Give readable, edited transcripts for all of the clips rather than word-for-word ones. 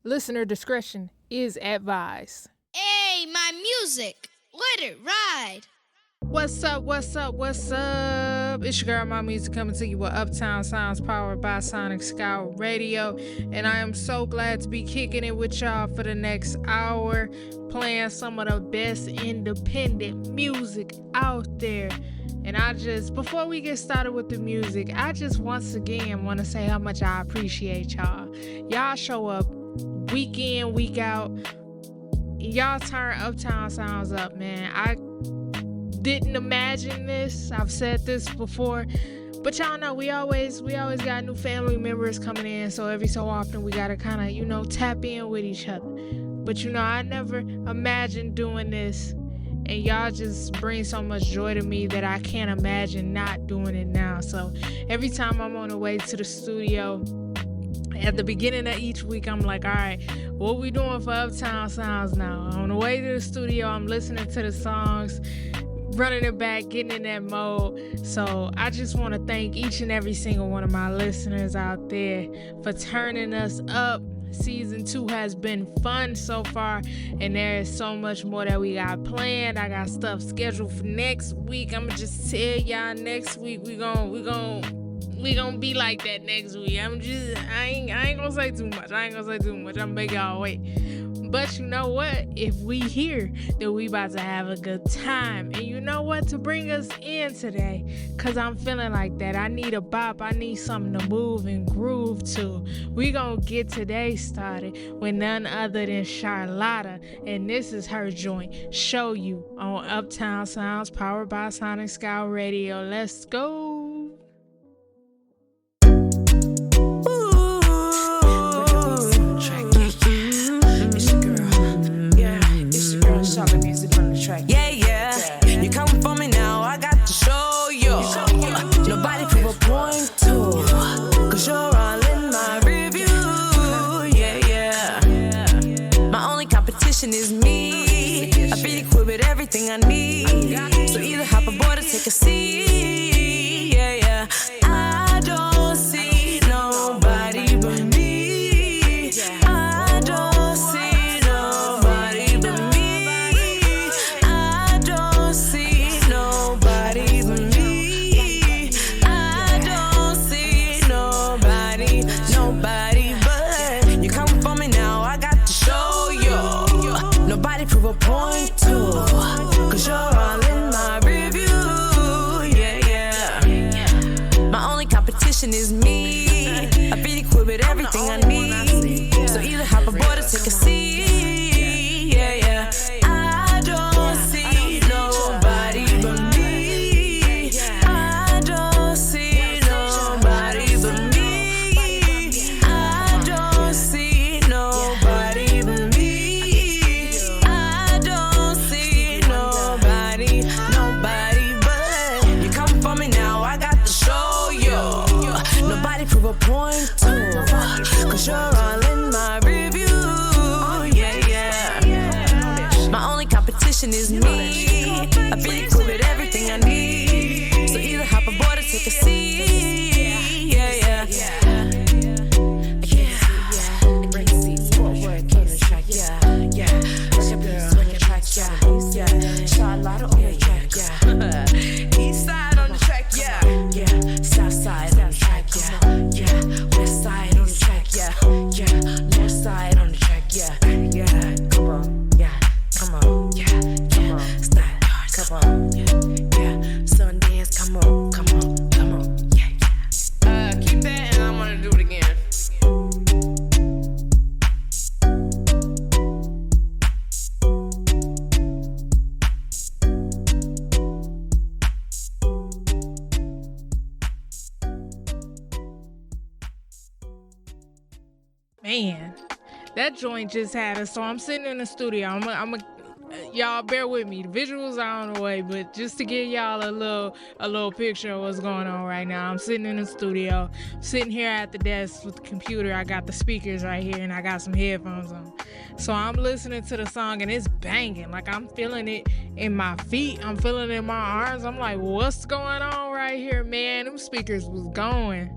Listener discretion is advised. Hey, my music. Let it ride. What's up? It's your girl, MAIMUXIC, coming to you with Uptown Sounds, powered by Sonic Scout Radio. And I am so glad to be kicking it with y'all for the next hour, playing some of the best independent music out there. And before we get started with the music, I just once again want to say how much I appreciate y'all. Y'all show up week in, week out. Y'all turn Uptown Sounds up, man. I didn't imagine this. I've said this before, but y'all know we always got new family members coming in, so every so often we gotta kind of, tap in with each other. But I never imagined doing this, and y'all just bring so much joy to me that I can't imagine not doing it now. So every time I'm on the way to the studio, at the beginning of each week, I'm like, all right, what we doing for Uptown Sounds now? On the way to the studio, I'm listening to the songs, running it back, getting in that mode. So I just want to thank each and every single one of my listeners out there for turning us up. Season 2 has been fun so far, and there is so much more that we got planned. I got stuff scheduled for next week. I'm gonna just tell y'all next week we gonna be like that next week. I ain't gonna say too much. I'm gonna make y'all wait. But you know what? If we hear that we about to have a good time, and you know what, to bring us in today, cause I'm feeling like that. I need a bop. I need something to move and groove to. We gonna get today started with none other than Charlotta, and this is her joint, Show You, on Uptown Sounds, powered by Sonic Scout Radio. Let's go. Yeah. You coming for me now, I got to show you. Nobody prove a point to, cause you're all in my review. Yeah. My only competition is me. I feel equipped with everything I need. So either hop aboard or take a seat. Yeah. I don't see nobody but me. I don't see nobody but me. I don't see nobody but me. I don't see nobody but you. Coming for me now, I got to show you. Nobody prove a point to, cause you're all in my review. Yeah. My only competition is me. I feel equipped with everything I need. So either hop aboard or take a seat. Yeah. I don't see nobody but me. I don't see nobody but me. I don't see nobody but me. I don't see nobody but you. Coming for me now, I got to show you. Nobody prove a point to, cause you're all in my review. Yeah. My only competition is me. I feel equipped with everything I need. So either hop aboard or take a seat. Yeah. Break seats, footwork, on the track. Yeah. Girl on the track. Yeah. Charlotta on the track. Yeah. East side on the track. Yeah. South side on the track. Yeah. West side on the track. Yeah. North side on the track. Yeah. Come on. Yeah. Come on. Yeah. Style. Come on. Yeah. Sundance. Come on. Yeah. Keep that, and I'm gonna do it again. Man, that joint just had us. So I'm sitting in the studio. Y'all bear with me. The visuals are on the way, but just to give y'all a little picture of what's going on right now. I'm sitting in the studio, sitting here at the desk with the computer. I got the speakers right here, and I got some headphones on. So I'm listening to the song, and it's banging. Like, I'm feeling it in my feet. I'm feeling it in my arms. I'm like, what's going on right here, man? Them speakers was going.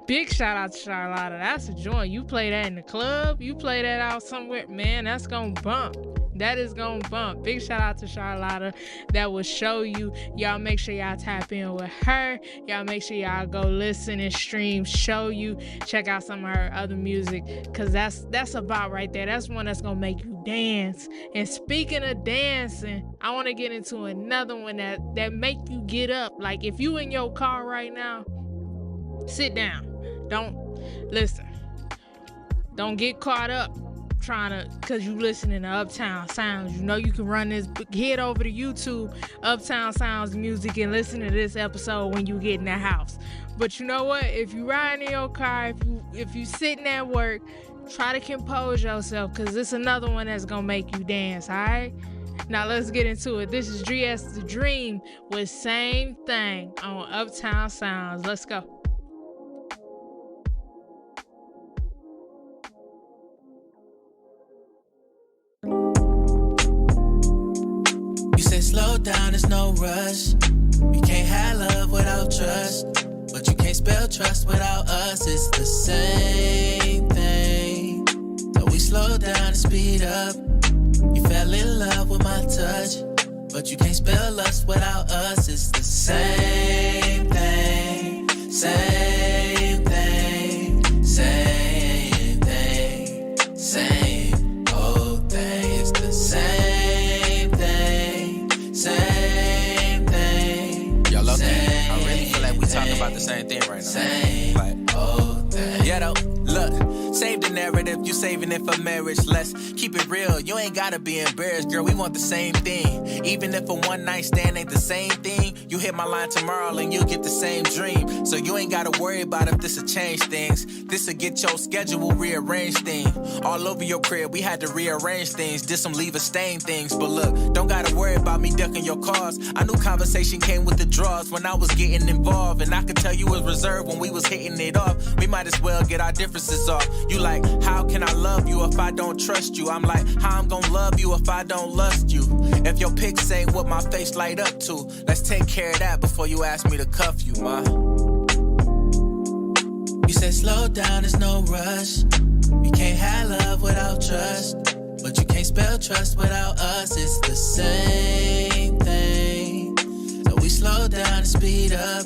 Big shout out to Charlotta. That's a joint. You play that in the club, you play that out somewhere, man, that's gonna bump. That is gonna bump. Big shout out to Charlotta. That will show you. Y'all make sure y'all tap in with her. Y'all make sure y'all go listen and stream, show you, check out some of her other music, because that's about right there. That's one that's gonna make you dance. And speaking of dancing, I want to get into another one that make you get up. Like if you in your car right now, sit down. Don't listen. Don't get caught up because you listening to Uptown Sounds. You know you can run this, head over to YouTube, Uptown Sounds Music, and listen to this episode when you get in the house. But you know what? If you riding in your car, if you sitting at work, try to compose yourself, because it's another one that's gonna make you dance, all right? Now let's get into it. This is Dres the Dream with Same Thing on Uptown Sounds. Let's go. You say slow down, there's no rush. You can't have love without trust, but you can't spell trust without us. It's the same thing. So we slow down and speed up. You fell in love with my touch, but you can't spell lust without us. It's the same thing. Same thing. Same thing. Same old thing. It's the same. Same thing. Yo, low thing. I really feel like we talking about the same thing right now. Same like, old thing. Yeah, though, look, save the narrative, you saving it for marriage. Let's keep it real, you ain't gotta be embarrassed, girl, we want the same thing. Even if a one night stand ain't the same thing, you hit my line tomorrow and you'll get the same dream. So you ain't gotta worry about if this'll change things. This'll get your schedule rearranged thing. All over your crib, we had to rearrange things. Did some leave a stain things, but look, don't gotta worry about me ducking your calls. I knew conversation came with the draws when I was getting involved, and I could tell you was reserved when we was hitting it off. We might as well get our differences off. You like, how can I love you if I don't trust you? I'm like, how I'm gonna love you if I don't lust you? If your pics ain't what my face light up to, let's take care of that before you ask me to cuff you, ma. You said slow down, there's no rush. You can't have love without trust, but you can't spell trust without us. It's the same thing. So we slow down and speed up.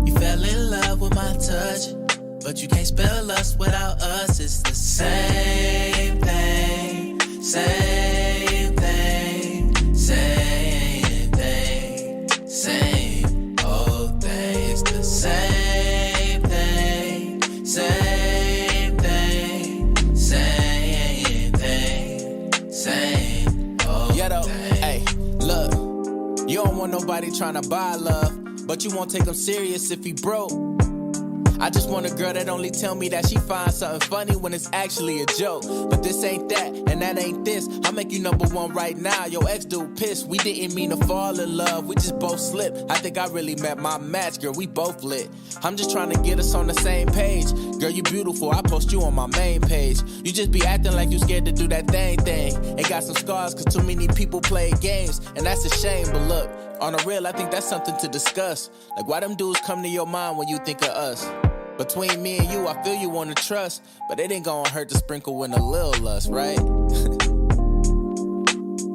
You fell in love with my touch, but you can't spell lust without us. It's the same thing. Same thing. Same thing. Same old thing. It's the same thing. Same thing. Same thing. Same old thing. Hey, look, you don't want nobody trying to buy love, but you won't take him serious if he broke. I just want a girl that only tell me that she finds something funny when it's actually a joke. But this ain't that, and that ain't this. I'll make you number one right now. Your ex dude pissed. We didn't mean to fall in love. We just both slipped. I think I really met my match, girl. We both lit. I'm just trying to get us on the same page. Girl, you beautiful. I post you on my main page. You just be acting like you scared to do that thing. Ain't got some scars cause too many people play games, and that's a shame. But look, on the real, I think that's something to discuss. Like, why them dudes come to your mind when you think of us? Between me and you, I feel you wanna trust, but it ain't gonna hurt to sprinkle in a little lust, right?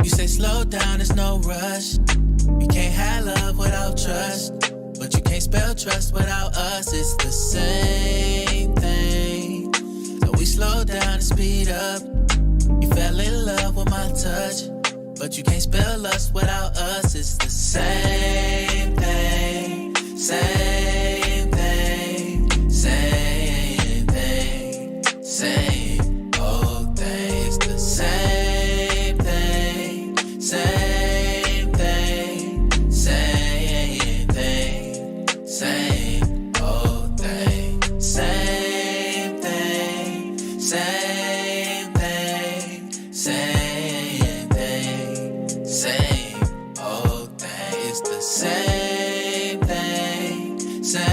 You say slow down, there's no rush. You can't have love without trust, but you can't spell trust without us. It's the same thing. So we slow down and speed up. You fell in love with my touch, but you can't spell lust without us. It's the same thing. Same thing. Same thing. Same old thing. It's the same thing. Same thing. Same thing. Same old thing. Same thing. Same thing. Same thing. Same old thing. It's the same thing. Same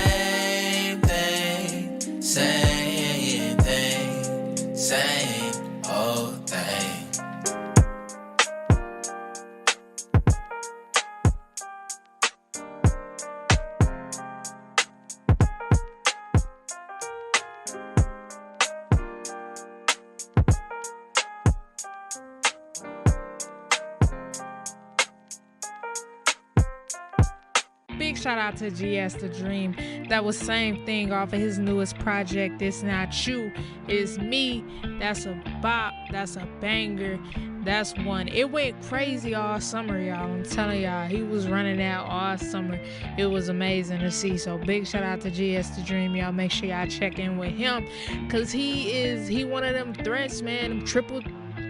big shout out to GS The Dream. That was same thing off of his newest project, It's Not You, It's Me. That's a bop. That's a banger. That's one. It went crazy all summer, y'all. I'm telling y'all, he was running out all summer. It was amazing to see. So big shout out to GS The Dream. Y'all make sure y'all check in with him, cause he one of them threats, man. Them triple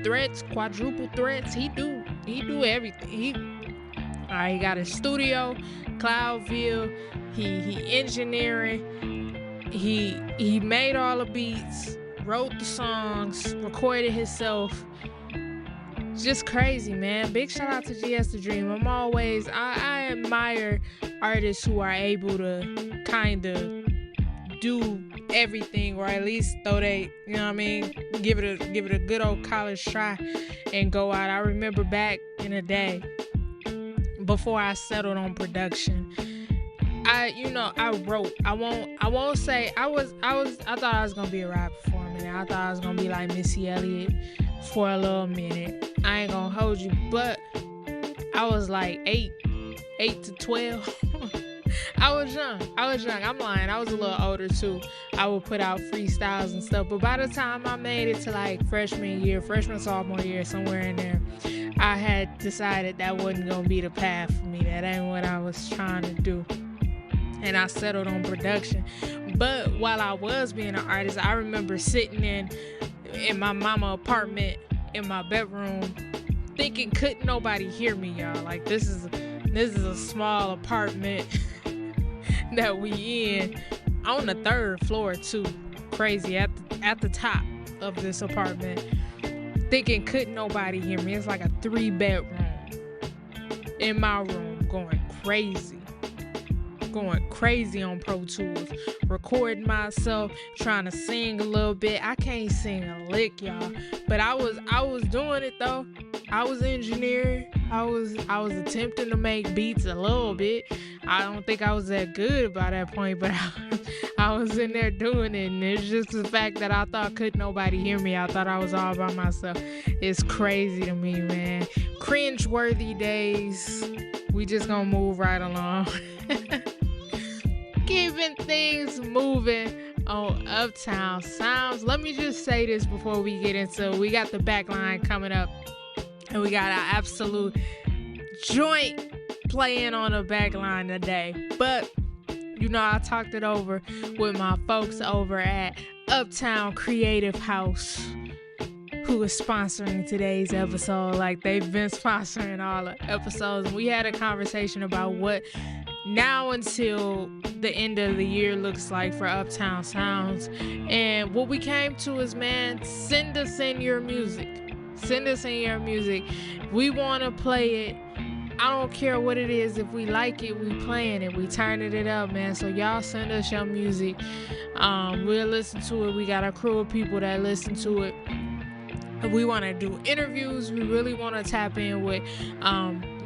threats, quadruple threats. He do everything. He got his studio, Cloudville. He engineering. He made all the beats, wrote the songs, recorded himself. Just crazy, man. Big shout out to GS The Dream. I admire artists who are able to kind of do everything, or at least though they, you know what I mean, give it a good old college try and go out. I remember back in the day, before I settled on production, I wrote. I won't say I thought I was gonna be a rapper for a minute. I thought I was gonna be like Missy Elliott for a little minute. I ain't gonna hold you, but I was like 8 to 12. I was young. I'm lying. I was a little older too. I would put out freestyles and stuff. But by the time I made it to like freshman, sophomore year, somewhere in there, I had decided that wasn't gonna be the path for me. That ain't what I was trying to do. And I settled on production. But while I was being an artist, I remember sitting in my mama apartment in my bedroom thinking couldn't nobody hear me, y'all. Like this is a small apartment that we in on the 3rd floor too. Crazy at the top of this apartment. Thinking couldn't nobody hear me. It's like a 3-bedroom in my room, going crazy on Pro Tools, recording myself, trying to sing a little bit. I can't sing a lick, y'all, but I was doing it though. I was engineering. I was attempting to make beats a little bit. I don't think I was that good by that point, but I was in there doing it, and it's just the fact that I thought couldn't nobody hear me. I thought I was all by myself. It's crazy to me, man. Cringe-worthy days. We just gonna move right along. Keeping things moving on Uptown Sounds. Let me just say this before we get into it. We got the backline coming up, and we got our absolute joint playing on the backline today. But I talked it over with my folks over at Uptown Creative House, who is sponsoring today's episode. Like, they've been sponsoring all the episodes. And we had a conversation about what now until the end of the year looks like for Uptown Sounds. And what we came to is, man, send us in your music. Send us in your music. We want to play it. I don't care what it is. If we like it, we playing it. We turning it up, man. So y'all send us your music. We'll listen to it. We got a crew of people that listen to it. We want to do interviews. We really want to tap in with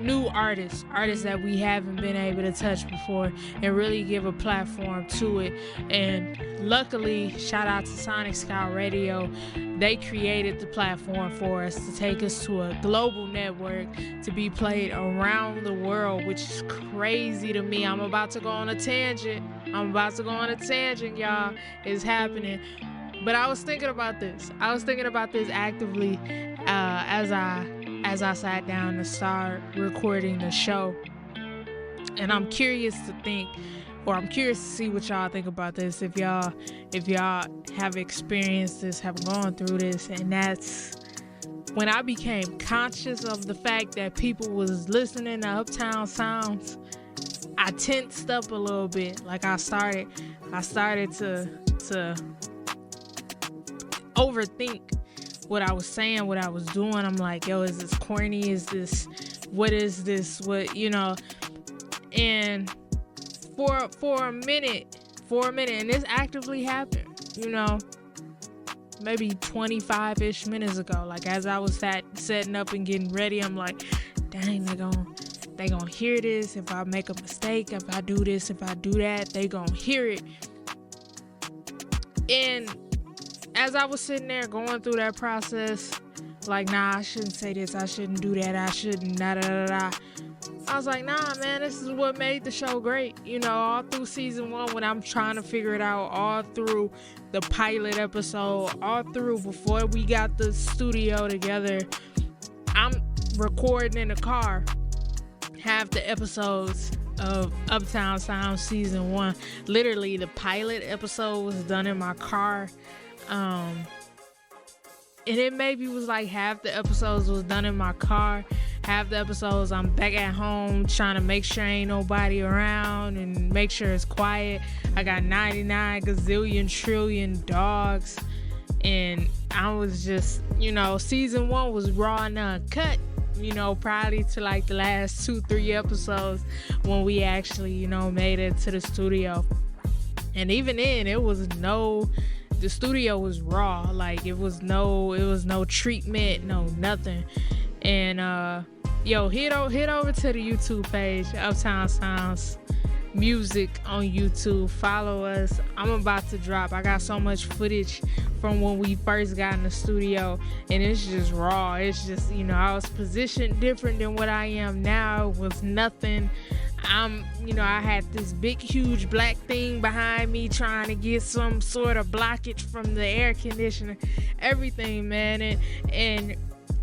new artists that we haven't been able to touch before, and really give a platform to it. And luckily, shout out to Sonic Scout Radio. They created the platform for us to take us to a global network, to be played around the world, which is crazy to me. I'm about to go on a tangent, y'all. It's happening. But I was thinking about this. Actively as I sat down to start recording the show. And I'm curious to see what y'all think about this. If y'all have experienced this, have gone through this. And that's when I became conscious of the fact that people was listening to Uptown Sounds. I tensed up a little bit. Like I started to overthink what I was saying, what I was doing. I'm like, yo, is this corny? What is this? And for a minute, and this actively happened, maybe 25-ish minutes ago. Like, as I was setting up and getting ready, I'm like, dang, they gonna hear this. If I make a mistake, if I do this, if I do that, they gonna hear it. And as I was sitting there going through that process, like, nah, I shouldn't say this, I shouldn't do that, I shouldn't, da da da da. I was like, nah, man, this is what made the show great. You know, all through season 1 when I'm trying to figure it out, all through the pilot episode, all through before we got the studio together, I'm recording in the car half the episodes of Uptown Sounds season 1. Literally, the pilot episode was done in my car. And it maybe was like half the episodes was done in my car. Half the episodes I'm back at home trying to make sure ain't nobody around and make sure it's quiet. I got 99 gazillion trillion dogs. And I was just, you know, season 1 was raw and uncut. You know, probably to like the last 2-3 episodes when we actually, you know, made it to the studio. And even then, the studio was raw. Like it was no treatment, no nothing. And head over to the YouTube page, Uptown Sounds Music on YouTube. Follow us. I'm about to drop. I got so much footage from when we first got in the studio, and it's just raw. It's just, you know, I was positioned different than what I am now. It was nothing. I had this big, huge black thing behind me trying to get some sort of blockage from the air conditioner, everything, man. And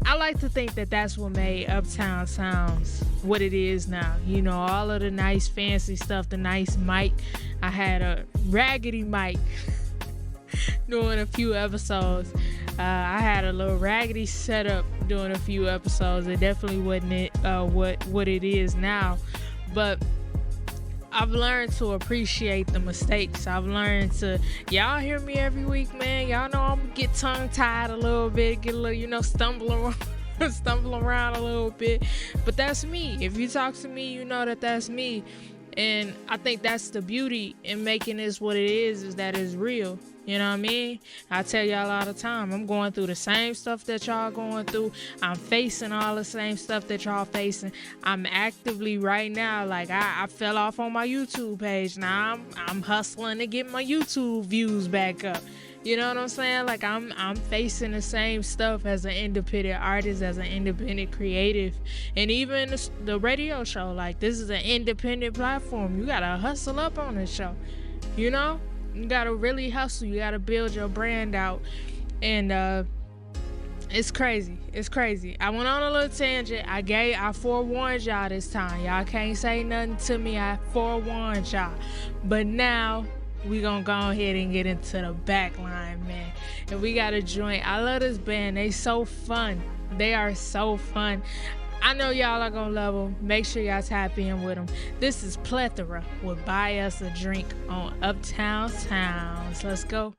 I like to think that that's what made Uptown Sounds what it is now. You know, all of the nice fancy stuff, the nice mic. I had a raggedy mic doing a few episodes. I had a little raggedy setup doing a few episodes. It definitely wasn't what it is now. But I've learned to appreciate the mistakes. I've learned to, y'all hear me every week, man. Y'all know I'm gonna get tongue-tied a little bit, get a little, you know, stumble around a little bit. But that's me. If you talk to me, you know that that's me. And I think that's the beauty in making this what it is that it's real. You know what I mean? I tell y'all all the time, I'm going through the same stuff that y'all going through. I'm facing all the same stuff that y'all facing. I'm actively right now, like I fell off on my YouTube page. Now I'm hustling to get my YouTube views back up. You know what I'm saying? Like I'm facing the same stuff as an independent artist, as an independent creative, and even the radio show. Like this is an independent platform. You gotta hustle up on this show. You know? You gotta really hustle. You gotta build your brand out. And it's crazy. It's crazy. I went on a little tangent. I forewarned y'all this time. Y'all can't say nothing to me. I forewarned y'all. But now we gonna go ahead and get into the back line, man. And we got a joint. I love this band. They so fun. They are so fun. I know y'all are gonna love them. Make sure y'all tap in with them. This is Plethora with Buy Us a Drink on Uptown Sounds. Let's go.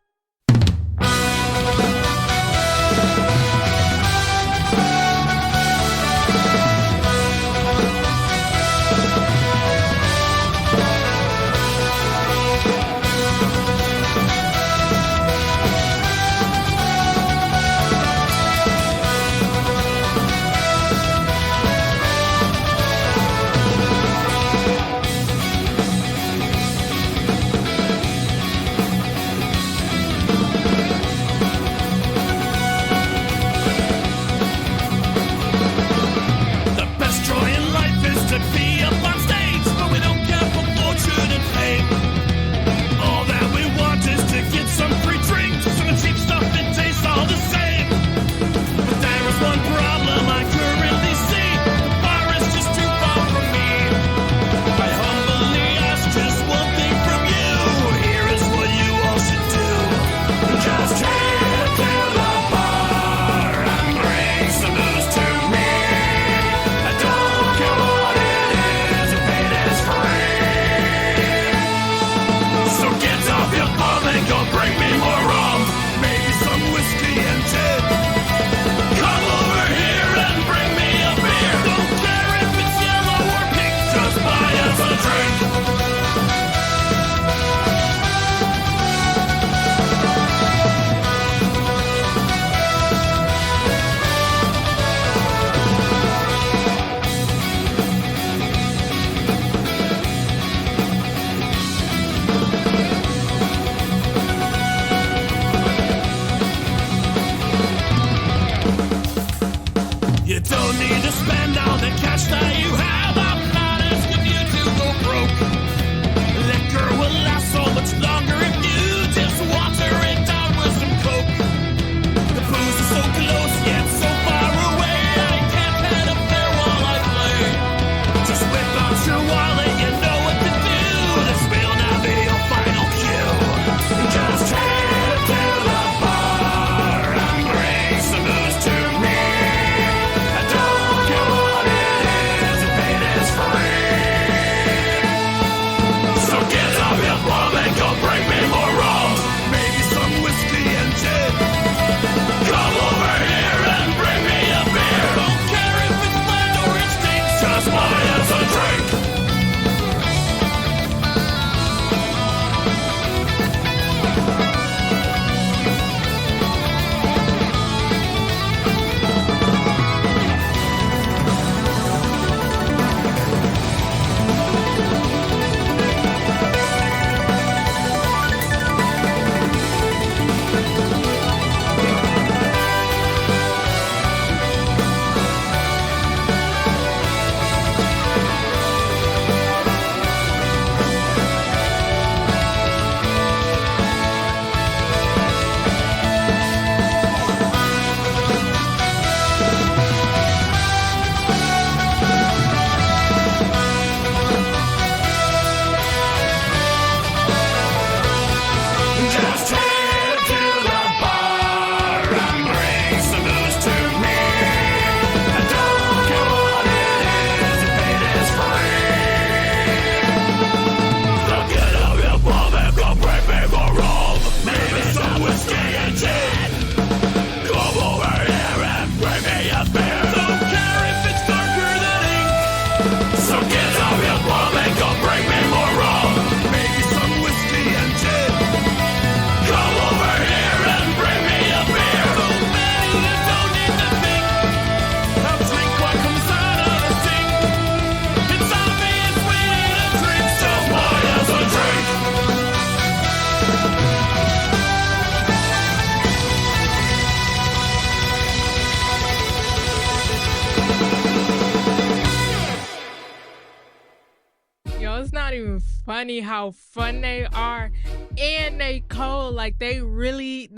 even funny how fun they are, and they cold. Like they really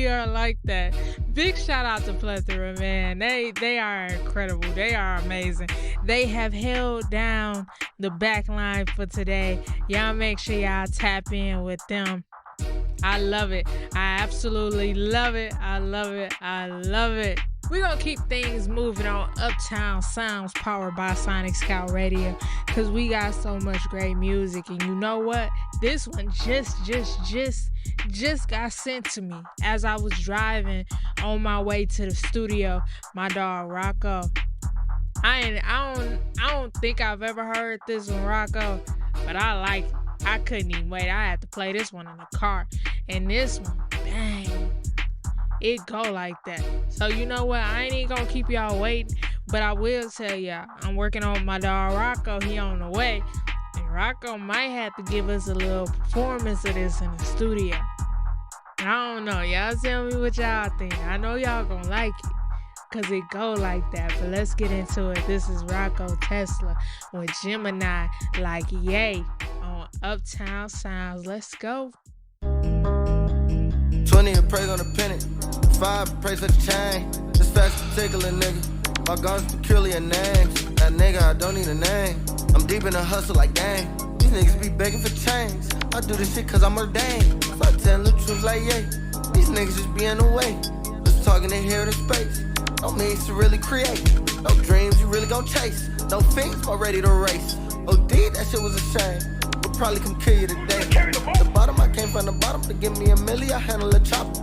are like that. Big shout out to Plethora, man. They are incredible. They are amazing. They have held down the back line for today. Y'all make sure y'all tap in with them. I love it. I absolutely love it. I love it. I love it. We're going to keep things moving on Uptown Sounds, powered by Sonic Scout Radio, because we got so much great music. And you know what? This one just got sent to me as I was driving on my way to the studio. My dog, Rocco. I don't think I've ever heard this one, Rocco, but I like it. I couldn't even wait. I had to play this one in the car. And this one, bang. It go like that. So you know what? I ain't even gonna keep y'all waiting, but I will tell y'all, I'm working on my dog Rocco. He on the way, and Rocco might have to give us a little performance of this in the studio. I don't know. Y'all tell me what y'all think. I know y'all gonna like it, cause it go like that. But let's get into it. This is Rocco Tesla with Gemini, like yay, on Uptown Sounds. Let's go. 20 a praise on the pennant, 5 praise for the chain. This fast particular nigga, my guns peculiar names. That nigga, I don't need a name. I'm deep in the hustle like dang. These niggas be begging for change. I do this shit cause I'm ordained. Fuck telling the truth like yay. These niggas just be in the way. Just talking in here to space. No means to really create. No dreams you really gon' chase. No fiends all ready to race. OD, that shit was a shame. We'll probably come kill you today. The bottom, I came from the bottom to give me a milli, I handle a chopper.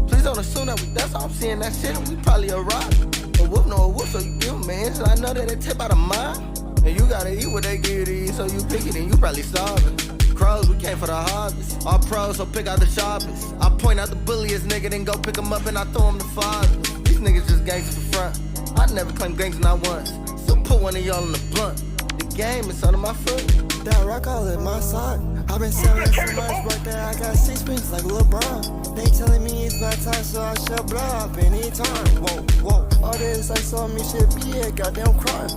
Please don't assume that that's all I'm seeing that shit and we probably arrive. A whoop, no a whoop, so you give them an inch, and I know that they tip out of mine. And you gotta eat what they give you to eat, so you pick it and you probably starving. Crows, we came for the harvest. All pros, so pick out the sharpest. I point out the bulliest nigga, then go pick him up and I throw him the father. These niggas just gangsters for front. I never claimed gangster not once. So put one of y'all in the blunt. The game is under my foot. That rock all in my sock. I've been selling so much work that I got 6 rings like LeBron. They telling me it's my time, so I shall blow up anytime. Whoa, whoa. All this I saw me should be a goddamn crime.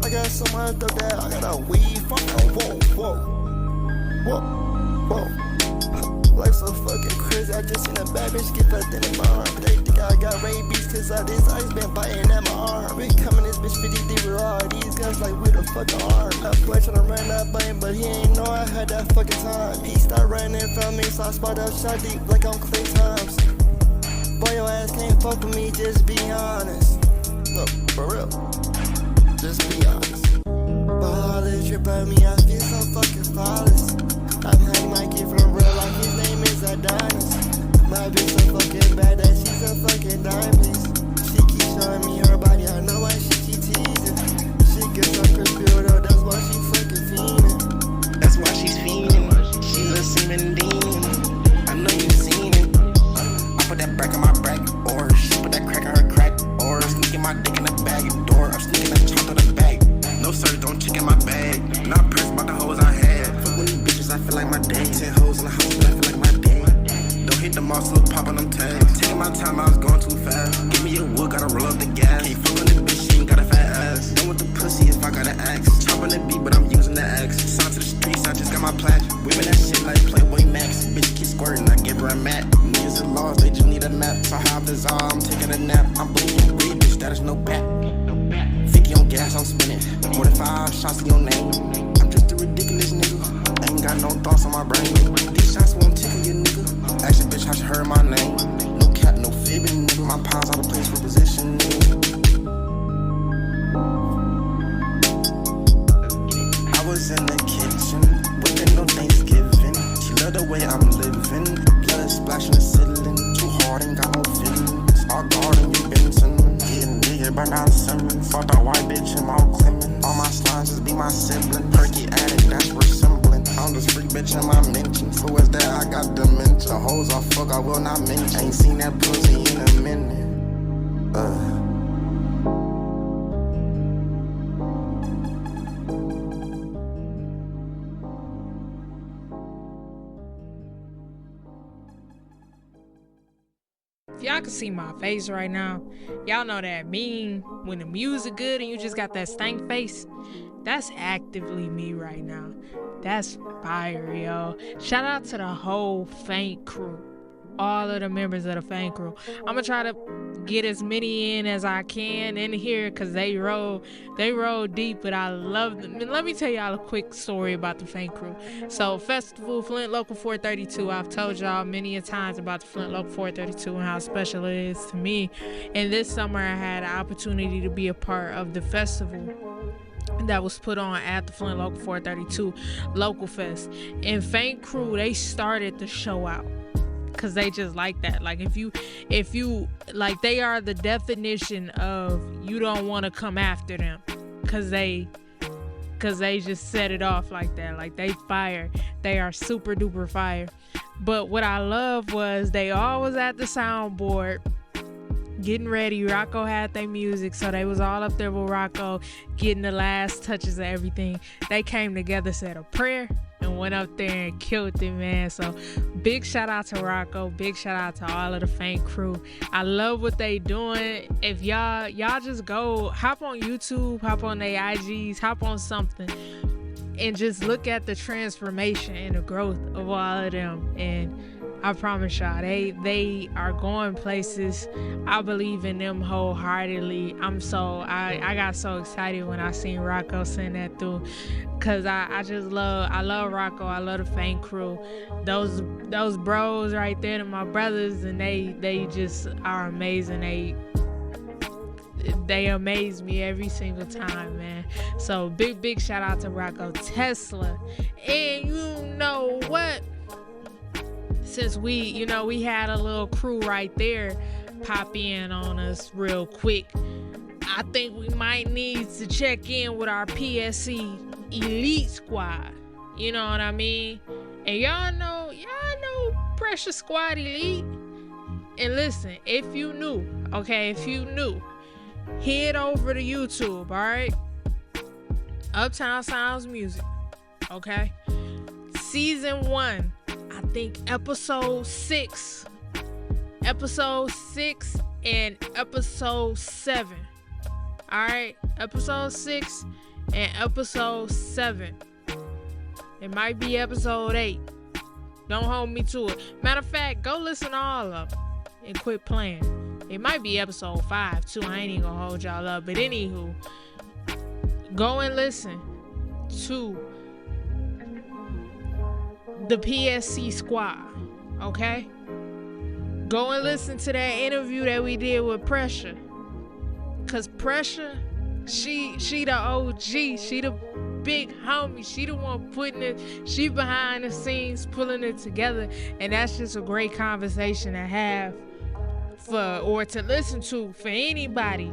I got so much of that, I got a weed from whoa, whoa. Whoa, whoa. Life's so fucking crazy, I just seen a bad bitch get fucked in my arm. They think I got rabies cause all this ice been biting at my arm. We coming this bitch 50 deep with all these guns like we the fucking arm. That boy tryna run that button, but he ain't know I had that fucking time. He start running from me, so I spot up shot deep like I'm Clay Thompson. Boy, your ass can't fuck with me, just be honest. Look, for real, just be honest. But all this drip on me, I feel so fucking flawless. I'm having my kid from real life, his name is Adonis. My bitch so fucking bad that she's a fucking diamond. She keep showing me her body, I know why she keep teasing. She gets so crispy, though, that's why she fucking fiending. That's why she's fiending. She's a semen demon. I know you seen it. I put that crack in my bracket, or she put that crack in her crack, or I'm sneaking my dick in the bag door. I'm sneaking that chop in the bag. No sir, don't check in my bag. Not pressed about the hoes I had. Fuck with these bitches, I feel like my dad. 10 hoes in the house, but I feel like my dad. Don't hit the mall, so pop on them tags. Taking my time, I was going too fast. Give me a wood, gotta roll up the gas. Can't fuck on this bitch, she ain't got a fat ass. Done with the pussy if I got an axe. Chop on the beat, but I'm using the axe. Sign to the streets, I just got my plaque. Women that shit like Playboy Max. Bitch keep squirting, I give her a mat. Niggas are lost, they just need a nap. So how is all, I'm taking a nap. I'm blinking weed, bitch, that is no bat. 50 on gas, I'm spinning. More than 5 shots in your name. I'm just a ridiculous nigga. Ain't got no thoughts on my brain. These shots won't tickle you, nigga. Ask your bitch how she heard my name. No cap, no fibbing, nigga. My piles out of place for position, nigga. I was in the kitchen, whipping no Thanksgiving. She love the way I'm living. Blood splashing the ceiling. Too hard, ain't got no feelings. All garden, you Benson. Getting nigga burn out cinnamon. Fuck that white bitch in Mount Clemens. All my slimes just be my sibling. Perky addict, that's resembling. I'm this freak bitch in my mentions. Who is that? I got dementia. Hoes I fuck, I will not mention. Ain't seen that pussy in a minute. If y'all can see my face right now, y'all know that meme when the music good and you just got that stank face. That's actively me right now. That's fire, yo. Shout out to the whole Faint crew. All of the members of the Faint crew. I'm gonna try to get as many in as I can in here because they roll deep, but I love them. And let me tell y'all a quick story about the Faint crew. So Festival Flint Local 432, I've told y'all many a times about the Flint Local 432 and how special it is to me. And this summer I had an opportunity to be a part of the festival that was put on at the Flint Local 432 Local Fest. And Faint crew, they started the show out. Cause they just like that. Like if you like, they are the definition of you don't want to come after them, cause they just set it off like that. Like they fire. They are super duper fire. But what I love was they all was at the soundboard getting ready. Rocco had their music, so they was all up there with Rocco getting the last touches of everything. They came together, said a prayer, and went up there and killed it, man. So big shout out to Rocco, big shout out to all of the Faint crew. I love what they doing. If y'all just go hop on YouTube, hop on their IGs, hop on something, and just look at the transformation and the growth of all of them. And I promise y'all, they are going places. I believe in them wholeheartedly. I got so excited when I seen Rocco send that through, cause I love Rocco. I love the Faint crew. Those bros right there, and my brothers, and they just are amazing. They amaze me every single time, man. So big shout out to Rocco Tesla. And you know what? Since we had a little crew right there pop in on us real quick, I think we might need to check in with our PSC Elite Squad. You know what I mean? And y'all know Pressure Squad Elite. And listen, if you knew, head over to YouTube, alright? Uptown Sounds Music, okay? Season 1. I think episode 6 and episode 7. Alright, episode 6 and episode 7. It might be episode 8. Don't hold me to it. Matter of fact, go listen to all of them and quit playing. It might be episode 5 too. I ain't even gonna hold y'all up. But anywho, go and listen to the PSC Squad, okay? Go and listen to that interview that we did with Pressure. Cause Pressure, she the OG, she the big homie, she the one putting it, she behind the scenes pulling it together. And that's just a great conversation to have or to listen to for anybody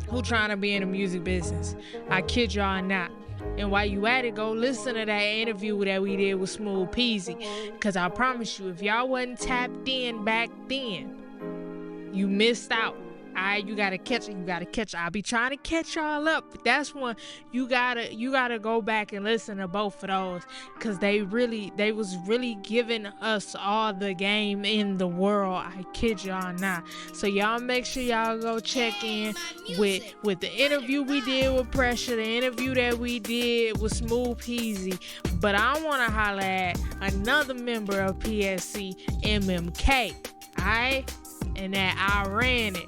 who trying to be in the music business. I kid y'all not. And while you at it, go listen to that interview that we did with Smooth Peasy. Cause I promise you, if y'all wasn't tapped in back then, you missed out. Alright, you gotta catch it. I'll be trying to catch y'all up, but that's one you gotta go back and listen to both of those, cause they was really giving us all the game in the world. I kid y'all not. So y'all make sure y'all go check in with the interview we did with Pressure, the interview that we did with Smooth Peasy. But I wanna holler at another member of PSC, MMK. Alright? And that I ran it.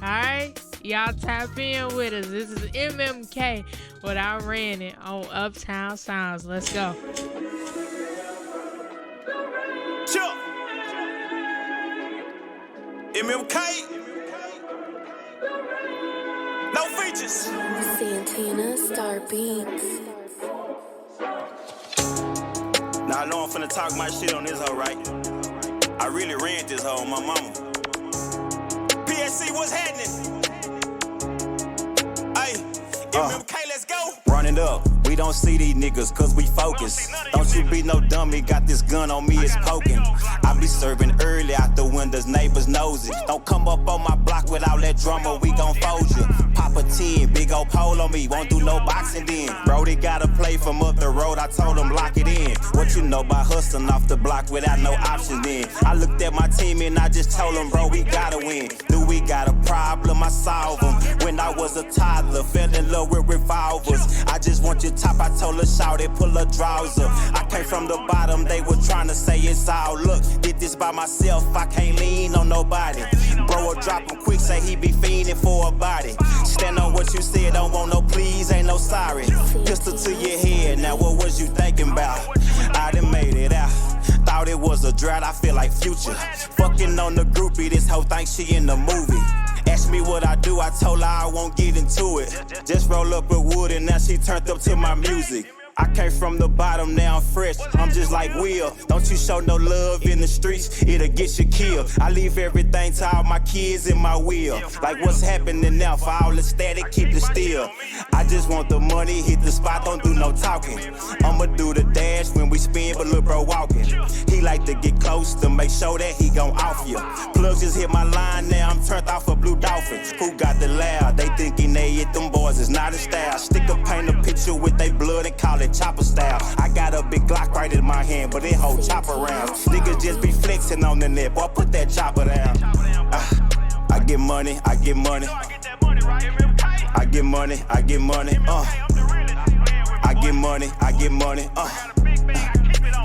Alright, y'all tap in with us. This is MMK, but I ran it on Uptown Sounds. Let's go. Sure. MMK. No features. Santina Star Beats. Now I know I'm finna talk my shit on this hoe, right? I really ran this hoe on my mama. PSC, what's happening? Ay, MMK, let's go. Run it up. We don't see these niggas cause we focus. Don't you be no dummy, got this gun on me, it's poking. I be serving early out the windows, neighbors nosy. Don't come up on my block without that drummer, we gon' fold you. Pop a 10, big old pole on me, won't do no boxing then. Brody gotta play from up the road, I told him lock it in. What you know about hustling off the block without no options then? I looked at my team and I just told them, bro, we gotta win. Do we got a problem? I solve them. When I was a toddler, fell in love with revolvers. I just want your top, I told her, shout it, pull her drawers up. I came from the bottom, they were trying to say it's all look. Did this by myself, I can't lean on nobody. Bro will drop him quick, say he be fiending for a body. Stand on what you said, don't want no please, ain't no sorry. Pistol to your head, now what was you thinking about? I done made it out. Thought it was a drought, I feel like Future. Fucking on the groupie, this whole thing she in the movie. Asked me what I do, I told her I won't get into it. Just roll up with wood and now she turned up to my music. I came from the bottom, now I'm fresh, I'm just like Will. Don't you show no love in the streets, it'll get you killed. I leave everything to all my kids in my will. Like what's happening now, for all the static, keep it still. I just want the money, hit the spot, don't do no talking. I'ma do the dash when we spin, but look bro walking. He like to get close to make sure that he gon' off you. Plugs just hit my line, now I'm turned off for Blue Dolphin. Who got the loud? They thinking they hit them boys, it's not a style. Stick a paint a picture with they blood and call it chopper style. I got a big Glock right in my hand, but it hold chopper rounds. Niggas just be flexing on the net, boy, put that chopper down. I get money, I get money. I get money, I get money, I get money, I get money,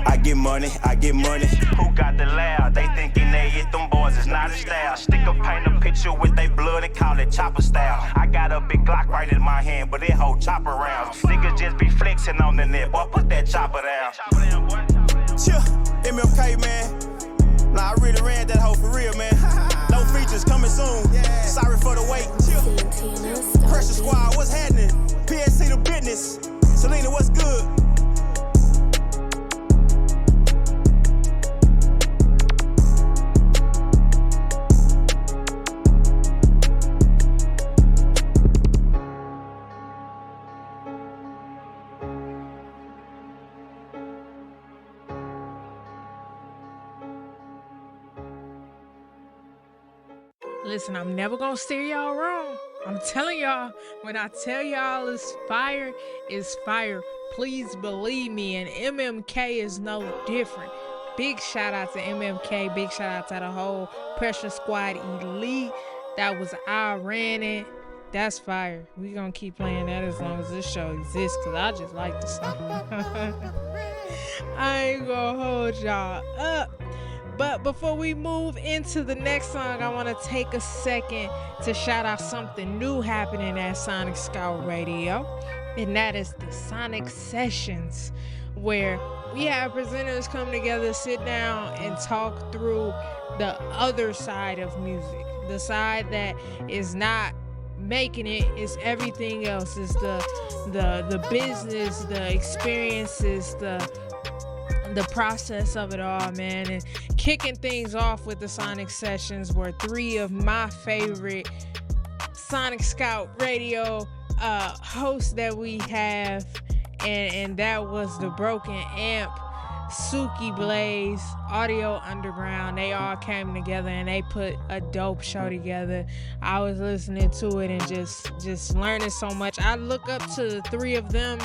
I get money, I get money. Who got the loud? They thinking they hit them boys, it's not a style. Stick a paint a picture with they blood and call it chopper style. I got a big Glock right in my hand, but it hold chopper rounds. Niggas just be flexing on the net, boy, put that chopper down. Chill, MLK, man. Nah, I really ran that hoe for real, man. No features coming soon. Sorry for the wait. Chill. Pressure Squad, what's happening? PSC the business. Selena, what's good? Listen, I'm never gonna steer y'all wrong. I'm telling y'all, when I tell y'all it's fire, please believe me, and MMK is no different. Big shout out to MMK, big shout out to the whole Pressure Squad Elite. That was I ran it. That's fire. We gonna keep playing that as long as this show exists, cause I just like the song. I ain't gonna hold y'all up. But before we move into the next song, I want to take a second to shout out something new happening at Sonic Scout Radio, and that is the Sonic Sessions, where we have presenters come together, sit down, and talk through the other side of music, the side that is not making it, is everything else, is the business, the experiences, the process of it all, man. And kicking things off with the Sonic Sessions were three of my favorite Sonic Scout Radio hosts that we have, and that was the Broken Amp, Suki Blaze, Audio Underground. They all came together and they put a dope show together. I was listening to it and just learning so much. I look up to the three of them.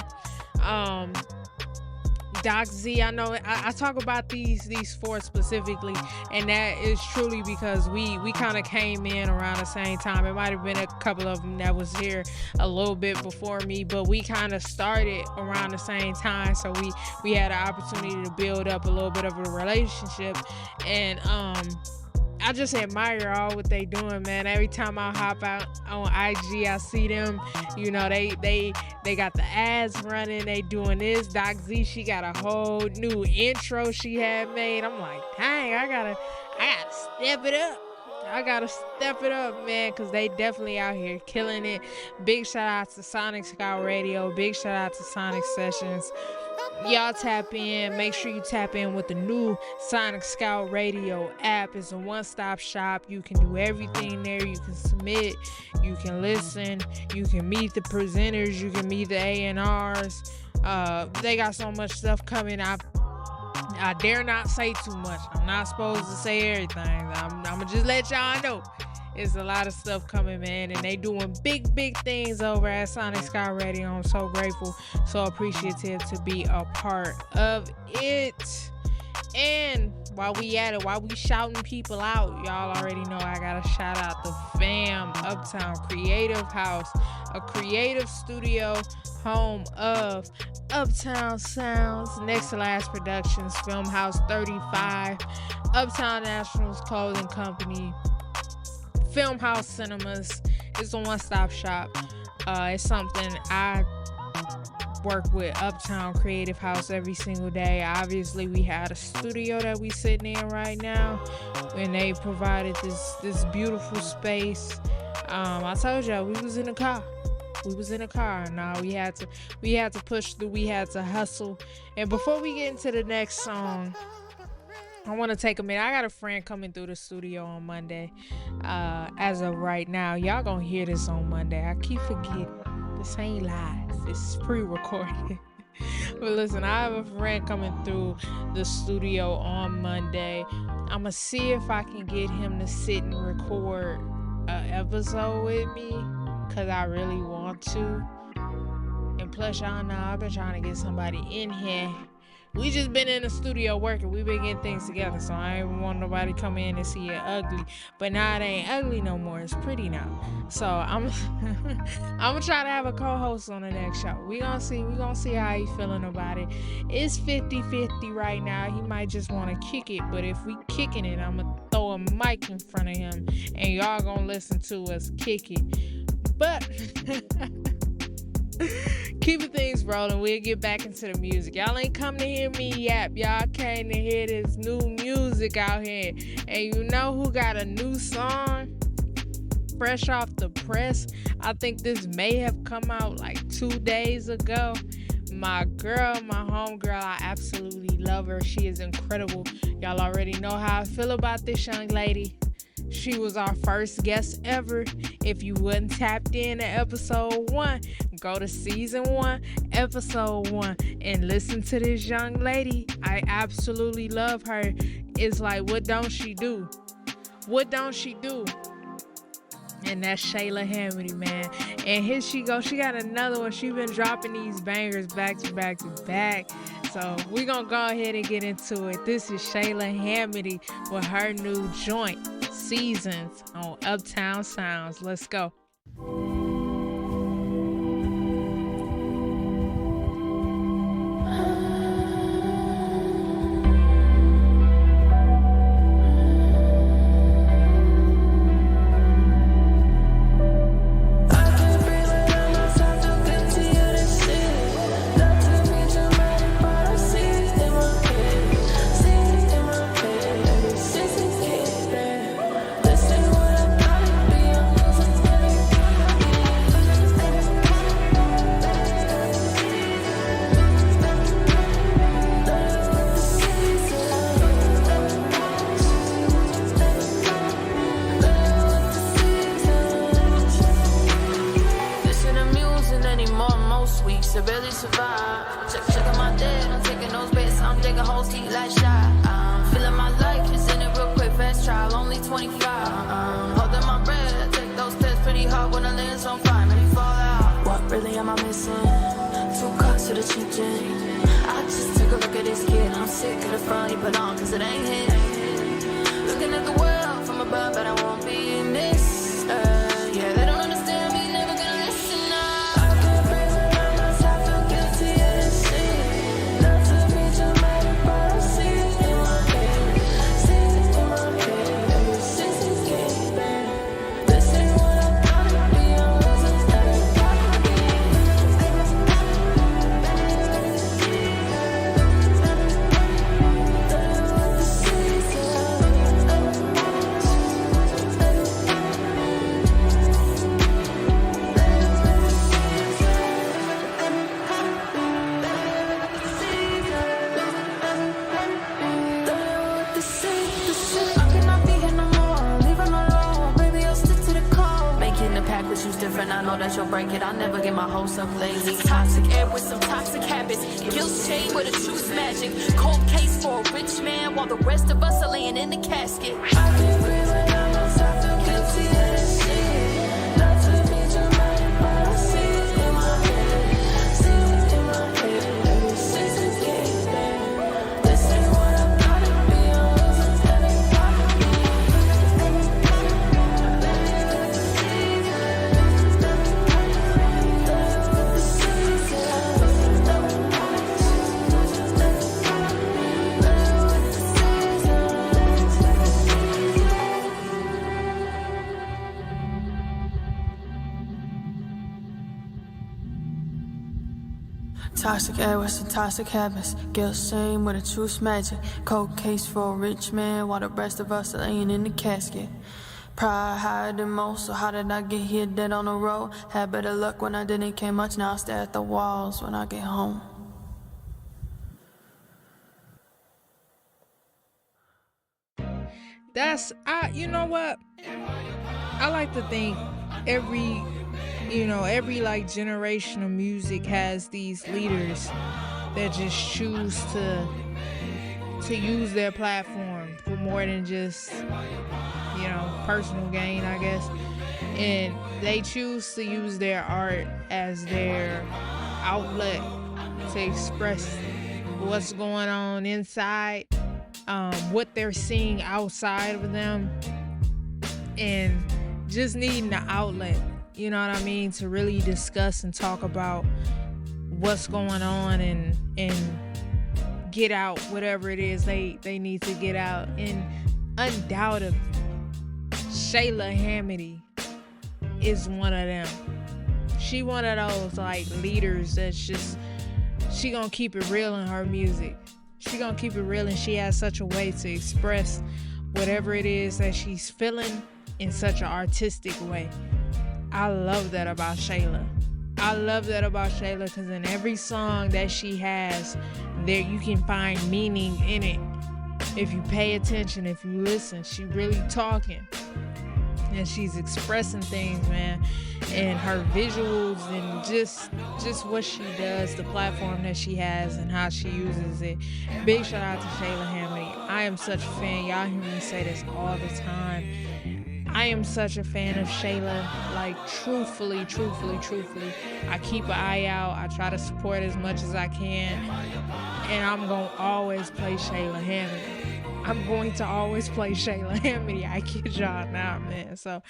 Doc Z, I know I talk about these four specifically, and that is truly because we kind of came in around the same time. It might have been a couple of them that was here a little bit before me, but we kind of started around the same time, so we had an opportunity to build up a little bit of a relationship. And I just admire all what they doing, man. Every time I hop out on IG, I see them. You know, they got the ads running. They doing this. Doc Z, she got a whole new intro she had made. I'm like, dang, I gotta step it up. I gotta step it up, man, because they definitely out here killing it. Big shout out to Sonic Scout Radio. Big shout out to Sonic Sessions. Y'all tap in. Make sure you tap in with the new Sonic Scout Radio app. It's a one-stop shop. You can do everything there. You can submit. You can listen. You can meet the presenters. You can meet the A&Rs. They got so much stuff coming. I dare not say too much. I'm not supposed to say everything. I'm gonna just let y'all know. It's a lot of stuff coming, man, and they doing big things over at Sonic Scout Radio. I'm so grateful, so appreciative to be a part of it. And while we at it, while we shouting people out, y'all already know I gotta shout out the fam, Uptown Creative House, a creative studio, home of Uptown Sounds, Next to Last Productions, Film House 35, Uptown Nationals Clothing Company, Film House Cinemas. It's a one-stop shop. It's something I work with Uptown Creative House every single day. Obviously, we had a studio that we sitting in right now, and they provided this beautiful space. I told y'all we was in a car. Now we had to push through. We had to hustle. And before we get into the next song, I want to take a minute. I got a friend coming through the studio on Monday. As of right now, y'all gonna hear this on Monday. I keep forgetting. This ain't live. It's pre-recorded. But listen, I have a friend coming through the studio on Monday. I'm gonna see if I can get him to sit and record an episode with me, because I really want to. And plus, y'all know I've been trying to get somebody in here. We just been in the studio working. We been getting things together, so I ain't want nobody come in and see it ugly. But now it ain't ugly no more. It's pretty now. So I'm gonna try to have a co-host on the next show. We gonna see how he feeling about it. It's 50-50 right now. He might just want to kick it, but if we kicking it, I'm gonna throw a mic in front of him, and y'all gonna listen to us kick it. But keeping things rolling, we'll get back into the music. Y'all ain't come to hear me yap. Y'all came to hear this new music out here. And you know who got a new song? Fresh off the press. I think this may have come out like 2 days ago. My girl, my homegirl, I absolutely love her. She is incredible. Y'all already know how I feel about this young lady. She was our first guest ever. If you wasn't tapped in to episode 1, go to season 1, episode 1, and listen to this young lady. I absolutely love her. It's like, what don't she do? What don't she do? And that's Shayla Hamity, man. And here she goes. She got another one. She been dropping these bangers back to back to back. So we're going to go ahead and get into it. This is Shayla Hamity with her new joint, Seasons, on Uptown Sounds. Let's go. To barely survive. Checking my debt, I'm taking those bets. I'm taking whole seat like shot. I'm feeling my life, just in it real quick, fast trial, only 25. Holding my breath, take those tests pretty hard when the lens on fire, maybe fall out. What really am I missing? 2 cups to the chicken. I just took a look at this kid. I'm sick of the front he put on, cause it ain't his. Looking at the world from above, but I won't be missed. Yeah, they don't understand me, never gonna listen. Different, I know that you'll break it. I'll never get my hopes up lazy. Toxic air with some toxic habits. Guilt shade with a truth magic. Cold case for a rich man while the rest of us are laying in the casket. I can't breathe without myself, feel guilty of this shit. Not to be dramatic, but I see it in my head. See it in my head. Every season get there. This ain't what I thought it'd be. I'm losing everybody. Toxic airways and toxic habits. Guilt same with a truth magic. Cold case for a rich man while the rest of us are laying in the casket. Pride higher than most, so how did I get here dead on the road? Had better luck when I didn't care much, now I stare at the walls when I get home. You know what? I like to think every like generation of music has these leaders that just choose to use their platform for more than just, personal gain, I guess. And they choose to use their art as their outlet to express what's going on inside, what they're seeing outside of them, and just needing the outlet, you know what I mean, to really discuss and talk about what's going on and get out whatever it is they need to get out. And undoubtedly, Shayla Hamady is one of them. She one of those like leaders that's just, she gonna keep it real in her music. She gonna keep it real, and she has such a way to express whatever it is that she's feeling in such an artistic way. I love that about Shayla. I love that about Shayla because in every song that she has, there you can find meaning in it. If you pay attention, if you listen, she really talking. And she's expressing things, man. And her visuals and just what she does, the platform that she has and how she uses it. Big shout out to Shayla Hamady. I am such a fan. Y'all hear me say this all the time. I am such a fan of Shayla. Like, truthfully. I keep an eye out. I try to support as much as I can. And I'm going to always play Shayla Hamady. I'm going to always play Shayla Hamady. I kid y'all not, man. So,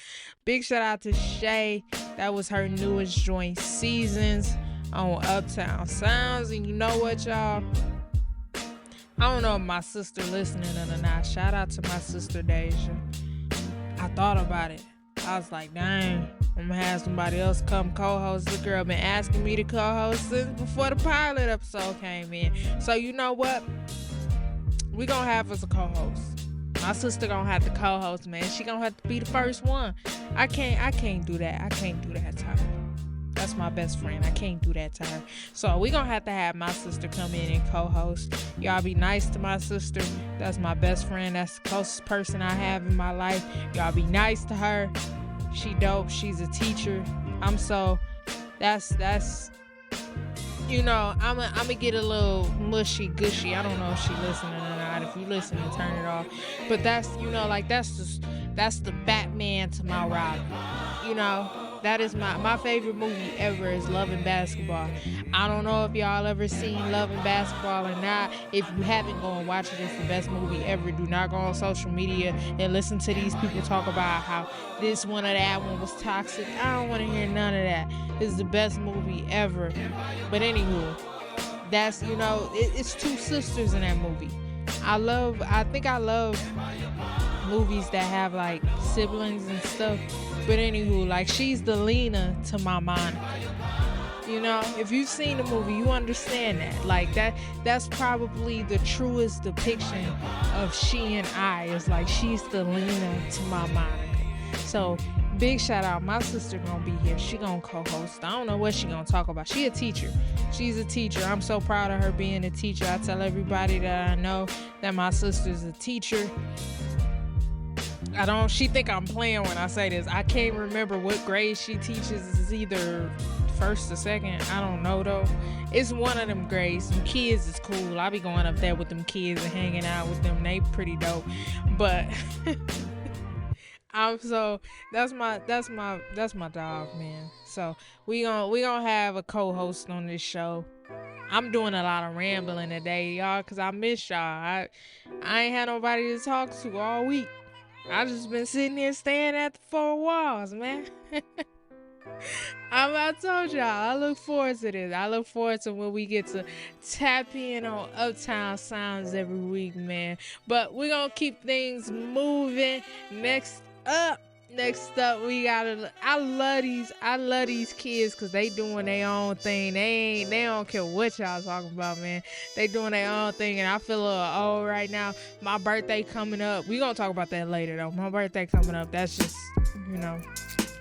big shout out to Shay. That was her newest joint, Seasons, on Uptown Sounds. And you know what, y'all? I don't know if my sister listening or not. Shout out to my sister, Deja. I thought about it. I was like, dang, I'm going to have somebody else come co-host. The girl been asking me to co-host since before the pilot episode came in. So, you know what? We gonna have us a co-host. My sister gonna have to co-host, man. She gonna have to be the first one. I can't do that. I can't do that to her. That's my best friend. I can't do that to her. So we gonna have my sister come in and co-host. Y'all be nice to my sister. That's my best friend. That's the closest person I have in my life. Y'all be nice to her. She dope. She's a teacher. That's you know, I'm gonna get a little mushy gushy. I don't know if she listening or not. If you listen, turn it off. But that's, you know, like that's the Batman to my Robin. You know, that is my favorite movie ever is Love and Basketball. I don't know if y'all ever seen Love and Basketball or not. If you haven't, go and watch it. It's the best movie ever. Do not go on social media and listen to these people talk about how this one or that one was toxic. I don't want to hear none of that. It's the best movie ever. But anywho, that's, you know, it's two sisters in that movie. I think I love movies that have like siblings and stuff. But anywho, like she's the Lena to my Monica. You know, if you've seen the movie, you understand that. Like that's probably the truest depiction of she and I. Is like she's the Lena to my Monica. So big shout out. My sister gonna be here. She gonna co-host. I don't know what she gonna talk about. She a teacher. She's a teacher. I'm so proud of her being a teacher. I tell everybody that I know that my sister's a teacher. She think I'm playing when I say this. I can't remember what grade she teaches. It's either first or second. I don't know though. It's one of them grades. Them kids is cool. I be going up there with them kids and hanging out with them. They pretty dope. But that's my dog, man. So we gonna have a co-host on this show. I'm doing a lot of rambling today, y'all, cause I miss y'all. I ain't had nobody to talk to all week. I just been sitting here staring at the four walls, man. I told y'all, I look forward to this. I look forward to when we get to tap in on Uptown Sounds every week, man. But we're gonna keep things moving. Next up, Next up, we got I love these kids because they doing their own thing. They don't care what y'all talking about, man. They doing their own thing, and I feel a little old right now. My birthday coming up. We gonna talk about that later, though. My birthday coming up. That's just,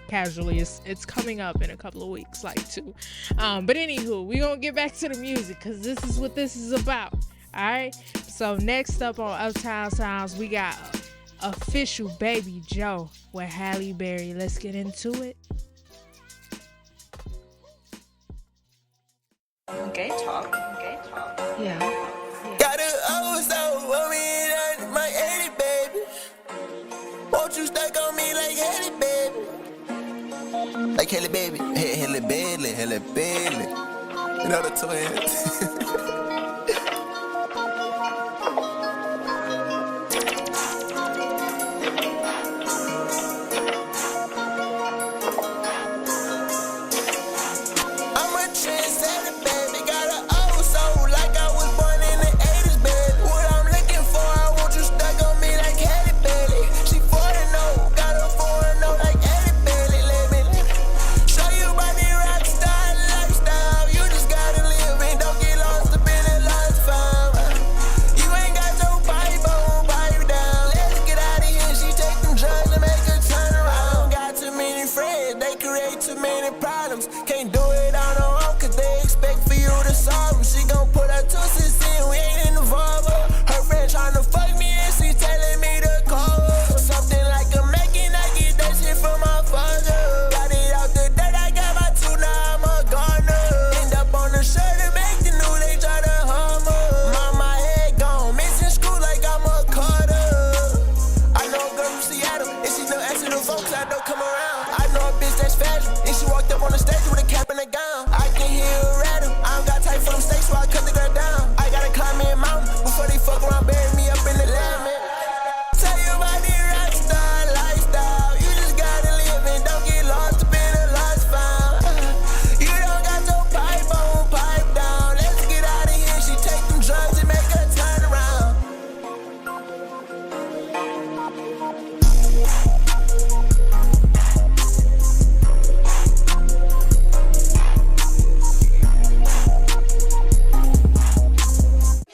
casually. It's coming up in a couple of weeks, like 2. But anywho, we gonna get back to the music because this is what this is about. All right. So next up on Uptown Sounds, we got Official Baby Joe with Halle Berry. Let's get into it. Gay talk. Yeah. Got an old soul, want me in my 80, baby. Won't you stack on me like Halle, baby? Like Halle, baby. Halle Bailey. You know the twins.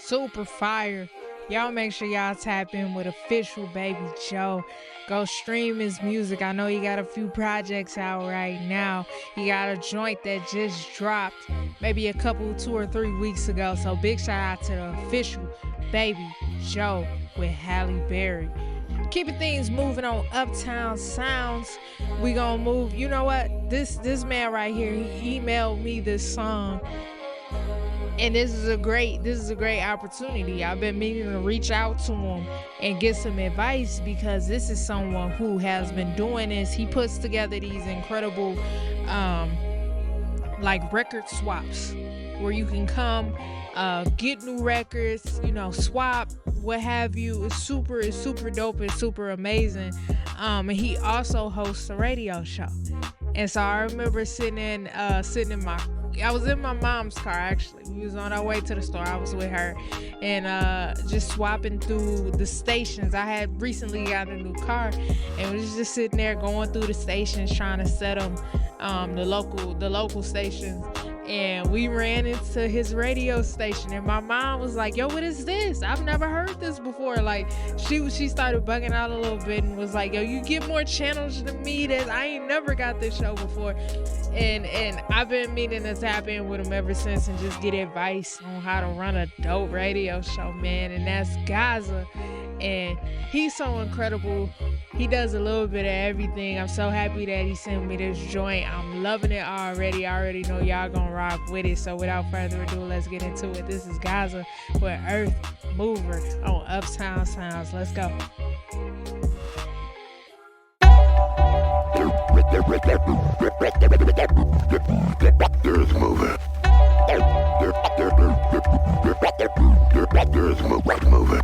Super fire. Y'all make sure y'all tap in with Official Baby Joe. Go stream his music. I know he got a few projects out right now. He got a joint that just dropped maybe 2 or 3 weeks ago. So big shout out to the Official Baby Joe with Halle Berry. Keeping things moving on Uptown Sounds. We gonna move. You know what? This man right here, he emailed me this song. And this is a great opportunity. I've been meaning to reach out to him and get some advice because this is someone who has been doing this. He puts together these incredible like record swaps where you can come get new records, swap, what have you. It's super dope and super amazing. And he also hosts a radio show. And so I remember sitting in I was in my mom's car, actually. We was on our way to the store. I was with her and just swapping through the stations. I had recently got a new car and was just sitting there going through the stations trying to set them, the local stations. And we ran into his radio station and my mom was like, yo, what is this? I've never heard this before. Like she started bugging out a little bit and was like, yo, you get more channels than me. I ain't never got this show before. And I've been meaning to tap in with him ever since and just get advice on how to run a dope radio show, man. And that's Gaza. And he's so incredible. He does a little bit of everything. I'm so happy that he sent me this joint. I'm loving it already. I already know y'all gonna rock with it. So without further ado, let's get into it. This is Gaza with Earth Mover on Uptown Sounds. Let's go. There's moving. There's moving.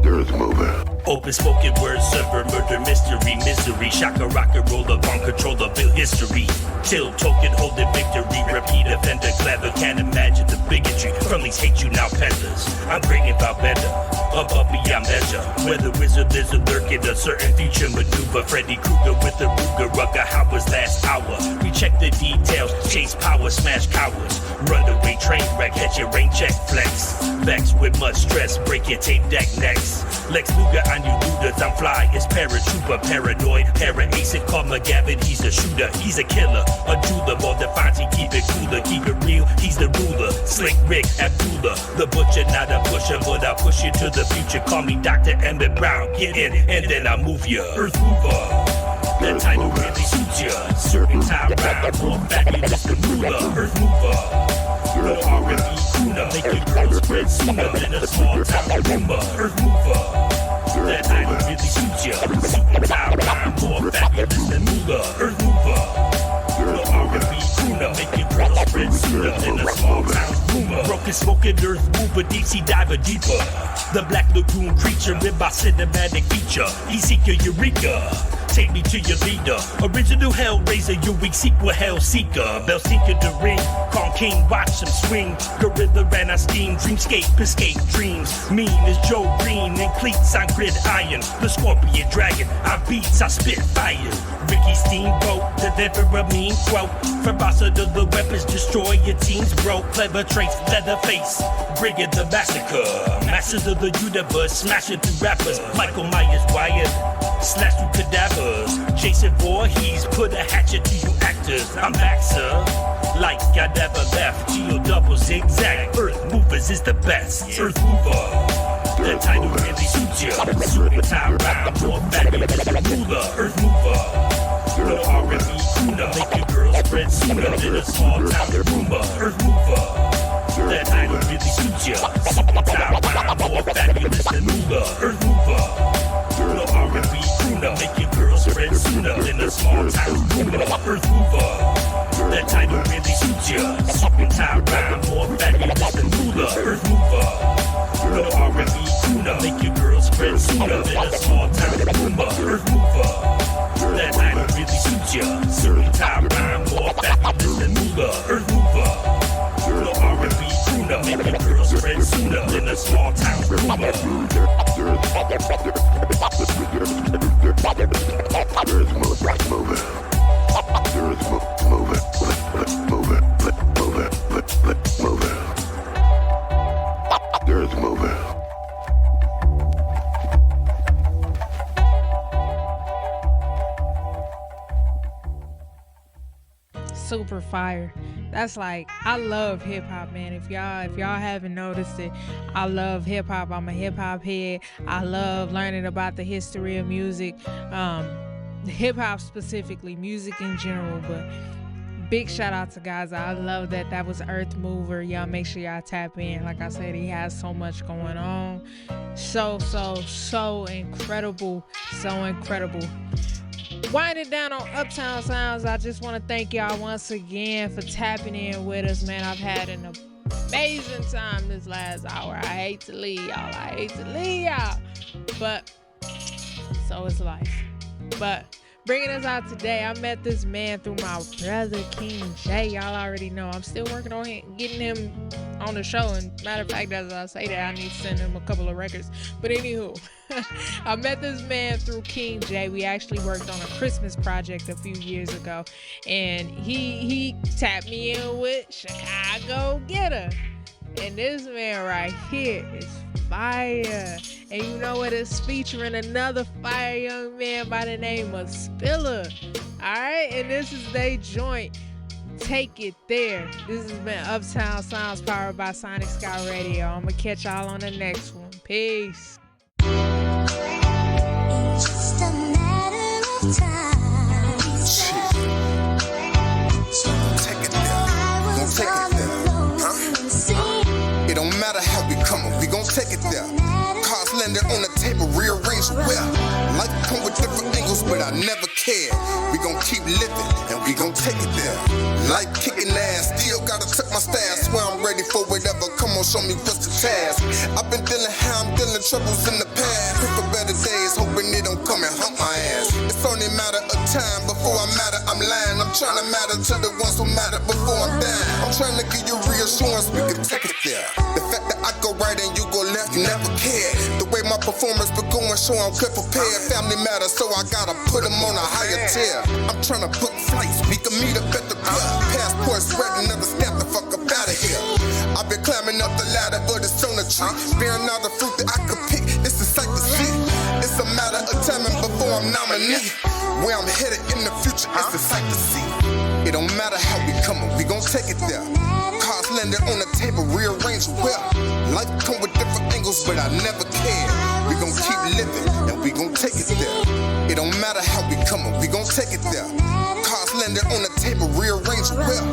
There's moving. Open spoken word server, murder, mystery, misery. Shaka rocket, roll up on control of build history. Till token, holding victory. Repeat offender, clever. Can't imagine the bigotry. Friendlies hate you now, peddlers. I'm bringing about better. Above beyond measure. Where the wizard is a lurking, a certain future maneuver. Freddy Krueger with the Ruger, Rucker. How was last hour? We check the details, chase power, smash cowards. Runaway train wreck, catch your rain check flex. Vex with much stress, break your tape deck next. Lex Luger on you looters, I'm fly, it's paratrooper, paranoid, para-acid, call McGavin, he's a shooter, he's a killer, a jeweler, more than Fonzie, keep it cooler, keep it real, he's the ruler, Slick Rick, Abdullah, the butcher, not a pusher, but I'll push you to the future, call me Dr. Emmett Brown, get in, and then I'll move ya, Earth Mover. That title really suits ya. Certain time round, more fabulous than ruler. Earth mover. The R&B crooner. Make your girls spread sooner than a small town rumor. Earth mover. That title really suits ya. Certain time round, more fabulous than ruler. Earth mover. The R&B crooner. Make your girls spread sooner than a small town rumor. Broken smoking earth mover. Deep sea diver deeper. The Black Lagoon creature with my cinematic feature. Ezekiel Eureka. Take me to your leader. Original Hellraiser, your weak sequel Hellseeker. Bell seeker the ring, Kong King, watch him swing. Gorilla ran on steam, dreamscape, escape dreams. Mean as Joe Green and cleats on gridiron. The scorpion dragon, I beats, I spit fire. Ricky Steamboat, deliver a mean quote. Ferocity, the weapons destroy your teams, bro. Clever traits, Leatherface, Brigand the massacre. Masters of the universe, smashing through rappers. Michael Myers wired, slash through cadavers. Jason Voorhees, put a hatchet to you actors. I'm back, sir. Like I never left. Geo double zigzag. Earth movers is the best. Earth mover. The title really suits ya. Super time round, more fabulous ruler. Earth mover. The R&B crooner. Make your girls spread sooner than a small town rumor. Earth mover. That title really suits ya. Super time round, more fabulous than ruler. Earth mover. The R&B crooner. Make your girls spread sooner than a small town rumor. Earth mover. That title really suits ya. Super time round, more fabulous than ruler. Earth mover. The R&B crooner. Make your girls spread sooner than a small town rumor. Earth mover. That title really suits ya. Super time round, more fabulous than ruler. Earth mover. The R&B crooner. Make your girls spread sooner than a small town rumor. Super fire. That's like, I love hip hop, man. If y'all haven't noticed it, I love hip hop. I'm a hip hop head. I love learning about the history of music, hip hop specifically, music in general. But big shout out to Gaza. I love that was Earth Mover. Y'all make sure y'all tap in. Like I said, he has so much going on. So incredible. So incredible. Winding down on Uptown Sounds, I just want to thank y'all once again for tapping in with us, man. I've had an amazing time this last hour. I hate to leave y'all. But so is life. But bringing us out today, I met this man through my brother King J. Y'all already know I'm still working on getting him on the show. And matter of fact, as I say that, I need to send him a couple of records. But anywho, I met this man through King J. We actually worked on a Christmas project a few years ago, and he tapped me in with Chicago Getter. And this man right here is fire. And you know what? It's featuring another fire young man by the name of Spiller. Alright, and this is their joint, Take It There. This has been Uptown Sounds, powered by Sonic Sky Radio. I'm gonna catch y'all on the next one. Peace. It's just a matter of time. Take it there. Gonna take it there. Huh? It don't matter how we coming, we gon' take it there. Cars landed on the table, rearranged well. Life come with different angles, but I never cared. We gon' keep living, and we gon' take it there. Life kicking ass, still gotta tuck my staff. Swear I'm ready for whatever. Come on, gon' show me what's the task. I've been dealing how I'm dealing troubles in the past. Pray for better days, hoping they don't come and hump my ass. It's only a matter of time before I matter, I'm lying. I'm trying to matter to the ones who matter before I'm dying. I'm trying to give you reassurance, we can take it there. The fact that I go right and you go left, you never cared. The way my performance been going, show I'm good prepared. Family matters, so I gotta put them on a higher tier. I'm trying to book flights, we can meet up at the pier. Passports ready, never snap the fuck up out of here. I've been climbing up the ladder, but it's on the tree. Bearing all the fruit that I could pick, it's a sight to see. It's a matter of timing before I'm nominee. Where I'm headed in the future, it's a sight to see. It don't matter how we coming, we gon' take it there. Cars landed on the table, rearranged well. Life come with different angles, but I never care. We gon' keep living, and we gon' take it there. It don't matter how we coming, we gon' take it there. Cars landed on the table, rearranged well.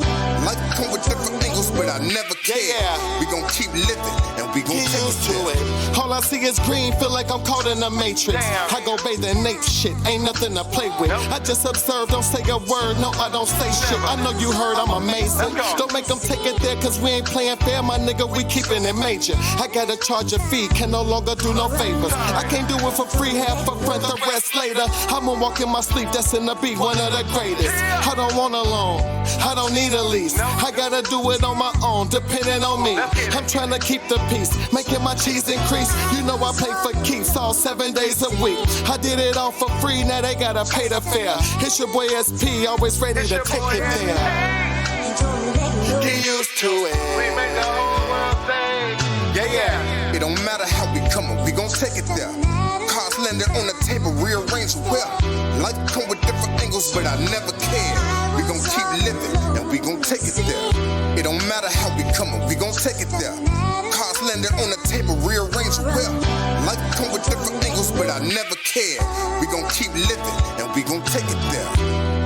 Life come with different angles, but I never care. We gon' keep living, and we gon' take it there. All I see is green, feel like I'm caught in a matrix. I go bathe in nape shit, ain't nothing to play with. I just observe, don't say a word, no I don't say shit. I know you heard I'm amazing. Don't make them take it there, cause we ain't playing fair, my nigga, we keeping it major. I gotta charge a fee, can no longer do no favors. I can't do it for free, half for front, the rest later. I'ma walk in my sleep, that's in the beat, one of the greatest. I don't want a loan, I don't need a lease. I gotta do it on my own, depending on me. I'm trying to keep the peace, making my cheese increase. You know I play for keeps all 7 days a week. I did it all for free, now they gotta pay the fare. It's your boy SP, always ready to take it there. Get used to it. We make the whole world sing. Yeah. It don't matter how we coming, we gon' take it there. Cars landed on the table, rearranged well. Life come with different angles, but I never care. We gon' keep living, and we gon' take it there. It don't matter how we coming, we gon' take it there. Cars landed on the table, rearranged well. Life come with different angles, but I never care. We gon' keep living, and we gon' take it there.